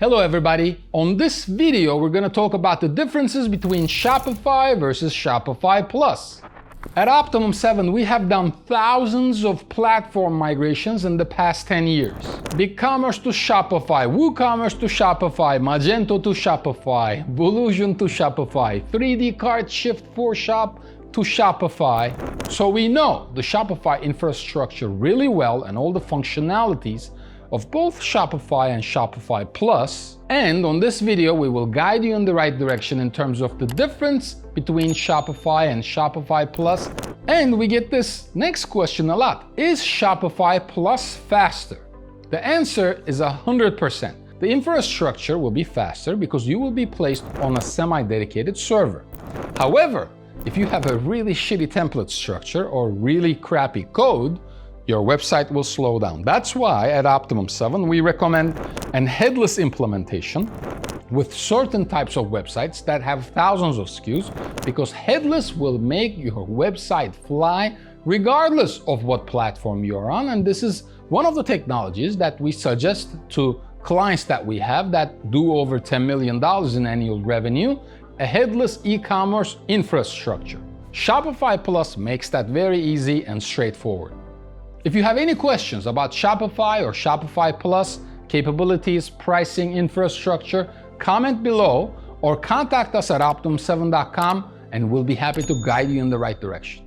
Hello everybody! On this video, we're going to talk about the differences between Shopify versus Shopify Plus. At Optimum 7, we have done thousands of platform migrations in the past 10 years. BigCommerce to Shopify, WooCommerce to Shopify, Magento to Shopify, Volusion to Shopify, 3D Cart Shift 4 Shop to Shopify. So we know the Shopify infrastructure really well and all the functionalities of both Shopify and Shopify Plus. And on this video, we will guide you in the right direction in terms of the difference between Shopify and Shopify Plus. And we get this next question a lot. Is Shopify Plus faster? The answer is 100%. The infrastructure will be faster because you will be placed on a semi-dedicated server. However, if you have a really shitty template structure or really crappy code, your website will slow down. That's why at Optimum 7 we recommend a headless implementation with certain types of websites that have thousands of SKUs, because headless will make your website fly regardless of what platform you're on. And this is one of the technologies that we suggest to clients that we have that do over $10 million in annual revenue, a headless e-commerce infrastructure. Shopify Plus makes that very easy and straightforward. If you have any questions about Shopify or Shopify Plus capabilities, pricing, infrastructure, comment below or contact us at optimum7.com and we'll be happy to guide you in the right direction.